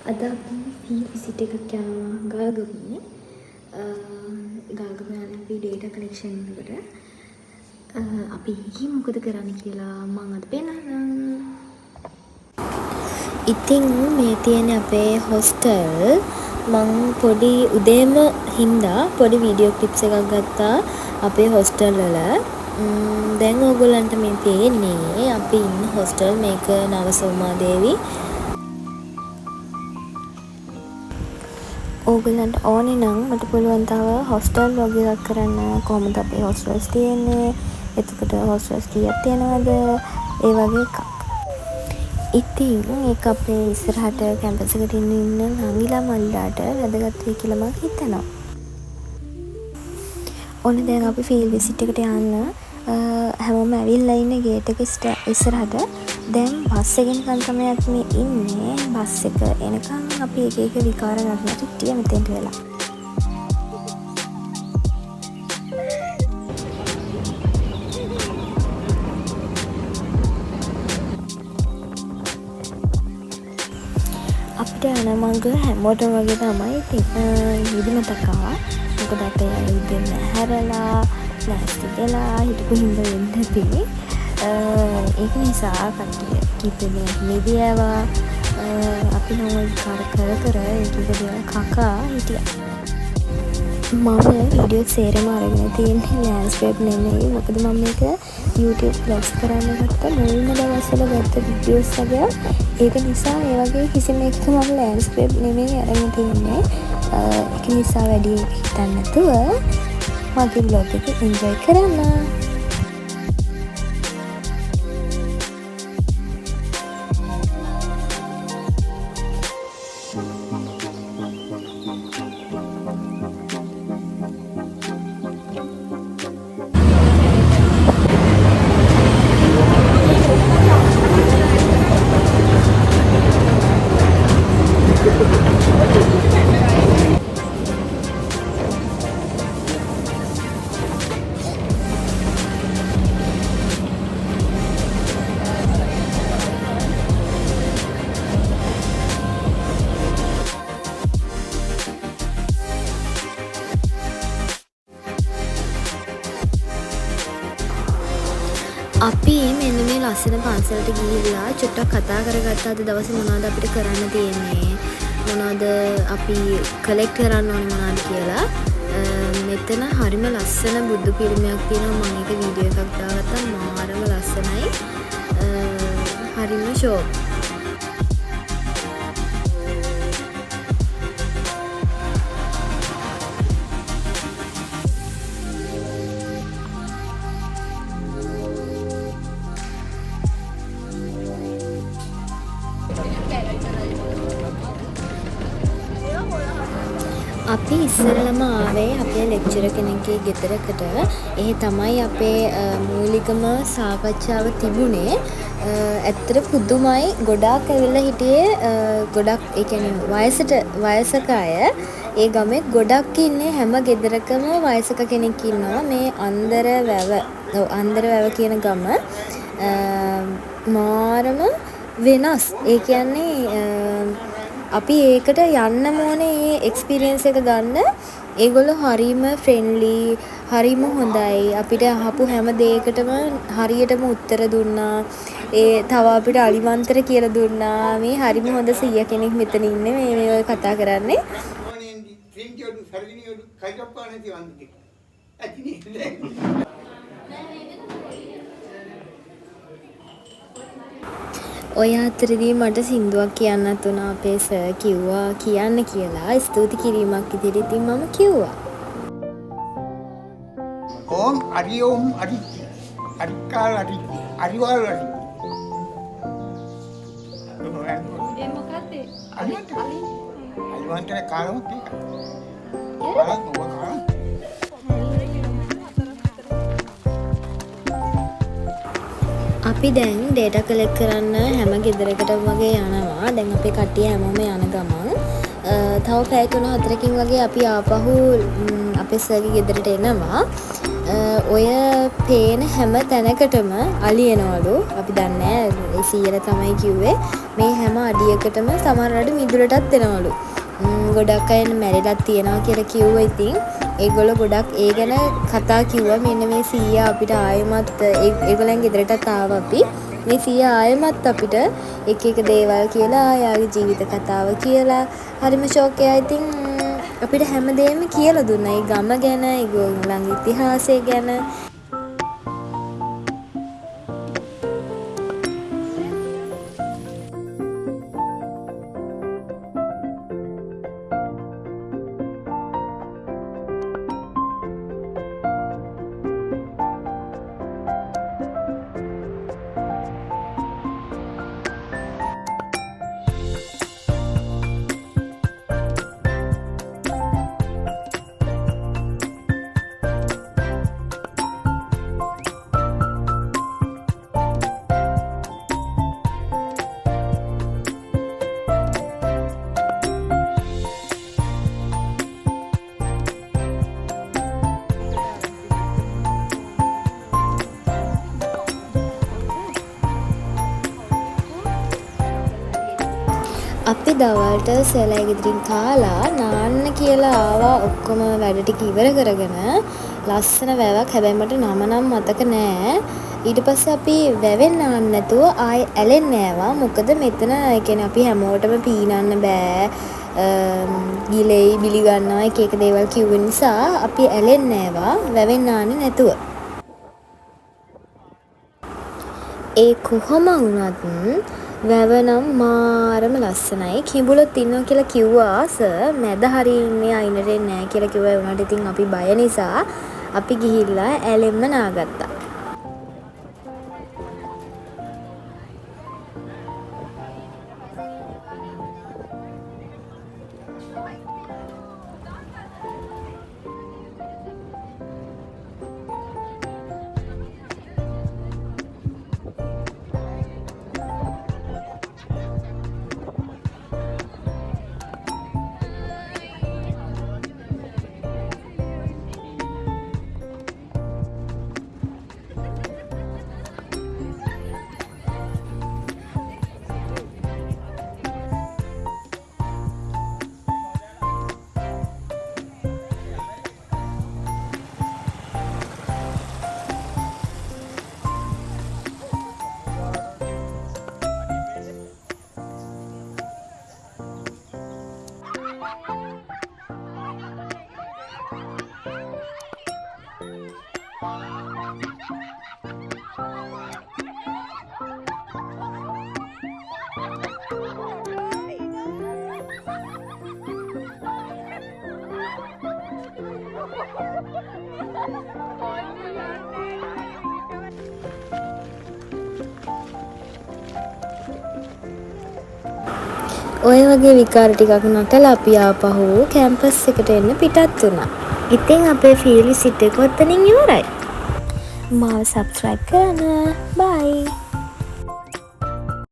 අද අපි field visit එකක් යනවා ගල්ගමුවේ. ගල්ගම යන අපි ඩේටා කලෙක්ෂන් එකට. අපි ගිහින් මොකද කරන්න කියලා මම අද පෙන්නන්නම්. ඉතින් මේ තියෙන අපේ හොස්ටල් මං පොඩි උදේම හින්දා පොඩි වීඩියෝ ක්ලිප්ස් එකක් ගත්තා අපේ හොස්ටල් වල. දැන් ඕගොල්ලන්ට මේ පේන්නේ අපි ඉන්න හොස්ටල් මේක නවසෝමාදේවි. ඕගොල්ලන්ට ඕනේ නම් මට පුළුවන් තව හොස්ටල් වගේ එකක් කරන්න. කොහොමද අපේ හොස්ටල්ස් තියෙන්නේ, එතකොට හොස්ටල්ස් කීයක් තියෙනවද, ඒ වගේ එකක්. ඉතින් ඒක අපේ ඉස්සරහට කැම්පස් එකට ඉන්න නංගිලා මල්ලාට වැදගත් වෙයි කියලා මම හිතනවා. ඔන්න දැන් අපි ෆීල්ඩ් විසිට් එකට යන්න හැමෝම ඇවිල්ලා ඉන්නේ ගේට් එක ඉස්සරහට. දැන් බස් එකෙන් කන්කමයක් මේ ඉන්නේ. බස් එක එනකන් අපි එක එක විකාර නටන ටිටිය මෙතෙන්ට වෙලා. අපිට යන මඟ හැමෝටම වගේ තමයි නිදිමතක් ආවා. මොකද අපේ ඉතින් හැරලා නැස්ති වෙලා හිටපු හින්දා වෙන්න ඇති. ඒක නිසා කට්ටිය කීප දෙනෙක් නිදියවා. අපි නම් කර ඒක දේවල් කකා හිටියා. මම වීඩියෝ සේරම අරගෙන තියෙන්නේ ලෑන්ඩ්ස්කේප් නෙමෙයි. මොකද මම මේක YouTube vlogs කරන්න ගත්ත මුල්ම දවස්වල ගත්ත වීඩියෝස් වගේ. ඒක නිසා ඒ වගේ කිසිම එකක මම ලෑන්ඩ්ස්කේප් නෙමෙයි අරගෙන තියන්නේ. ඒක නිසා වැඩි හිතන්න නැතුව මගේ vlog එක enjoy කරන්න. අපි මෙන්න මේ ලස්සන පන්සලට ගිහිල්ලා චුට්ටක් කතා කරගත්තා. අද දවසේ මොනවද අපිට කරන්න තියෙන්නේ, මොනවද අපි කලෙක්ට් කරන්න ඕනේ මොනවද කියලා. මෙතන හරිම ලස්සන බුදු පිළිමයක් තියෙනවා. මම ඒක වීඩියෝ එකක් දාගත්තා. මාරම ලස්සනයි. හරිම ෂෝක්. අපි ඉස්සරලම ආවේ අපේ ලෙක්චර් කෙනෙක්ගේ ගෙදරකට. ඒ තමයි අපේ මූලිකම සාකච්ඡාව තිබුණේ. ඇත්තට පුදුමයි. ගොඩාක් ඇවිල්ලා හිටියේ ගොඩක් ඒ කියන්නේ වයසක අය. ඒ ගමේ ගොඩක් ඉන්නේ. හැම ගෙදරකම වයසක කෙනෙක් ඉන්නවා. මේ අන්දර වැව කියන ගම මාරම වෙනස්. ඒ කියන්නේ අපි ඒකට යන්න ඕනේ, ඒ එක්ස්පීරියන්ස් එක ගන්න. ඒගොල්ලෝ හරිම ෆ්‍රෙන්ඩ්ලි, හරිම හොඳයි. අපිට අහපු හැම දෙයකටම හරියටම උත්තර දුන්නා. තව අපිට අලිමන්තර කියලා දුන්නා. මේ හරිම හොඳ සීයා කෙනෙක් මෙතන ඉන්නේ මේ කතා කරන්නේ. ඔය අතරදී මට සින්දුවක් කියන්නත් උනා. අපේ සර් කිව්වා කියන්න කියලා. ස්තුති කිරීමක් ඉදිරියට ඉතින් මම කිව්වා. ඕම් අරියෝම් අරිච්චි අරිකාල් අරිච්චි අරිවාල් අරිච්චි. ඒ මොකක්ද? අලිවන්තේ කාලොත් ඒක. බලන්න ඔබ කාලා. අපි දැන් ඩේටා කලෙක්ට් කරන්න හැම ගෙදරකටම වගේ යනවා. දැන් අපේ කට්ටිය හැමෝම යන ගමන් තව පැය 3-4කින් වගේ අපි ආපහු අපේ සර්ගේ ගෙදරට එනවා. ඔය පේන හැම තැනකටම අලි එනවලු. අපි දන්නේ නැහැ සීයලා තමයි කිව්වේ. මේ හැම අඩියකටම සමහරවිට මිදුලටත් එනවලු. ගොඩක් අය මැරිලත් තියනවා කියලා කිව්වා. ඉතින් ඒගොල්ලෝ ගොඩක් ඒ ගැන කතා කිව්වා. මෙන්න මේ සීයා අපිට ආයෙමත් ඒගොල්ලන් ගෙදරටත් ආවා අපි. මේ සීයා ආයෙමත් අපිට එක එක දේවල් කියලා යාගේ ජීවිත කතාව කියලා හරිම ෂෝක් එකයි. ඉතින් අපිට හැමදේම කියලා දුන්නා. ඒ ගම ගැන, ඒගොල්ලන්ගේ ඉතිහාසය ගැන. අපි දවල්ට සෙලයි ගෙදරින් කාලා නාන්න කියලා ආවා. ඔක්කොම වැඩ ටික ඉවර කරගෙන ලස්සන වැවක්. හැබැයි මට නම නම් මතක නෑ. ඊට පස්සේ අපි වැවෙන් නාන්න නැතුව ආයෙ ඇලෙන්න ආවා. මොකද මෙතන ඒ කියන්නේ අපි හැමෝටම පීනන්න බෑ. ගිලෙයි බිලි ගන්නවා එක එක දේවල් කිව්ව නිසා අපි ඇලෙන්න ආවා වැවෙන් නාන්නේ නැතුව. ඒ කොහොම වුණත් වැව නම් මාරම ලස්සනයි. කිඹුලොත් ඉන්නවා කියලා කිව්වා. මැද හරි ඉන්නේ අයිනට එන්නේ නැහැ කියලා කිව්වා. ඒ වුණාට ඉතින් අපි බය නිසා අපි ගිහිල්ලා ඇලෙන්න නාගත්තා. ඔය වගේ විකාර ටිකක් නටලා අපි ආපහු කැම්පස් එකට එන්න පිටත් වුණා. ඉතින් අපේ ෆීල් විසිට් එක ඔතනින් ඉවරයි. මාව සබ්ස්ක්‍රයිබ් කරන්න. බයි.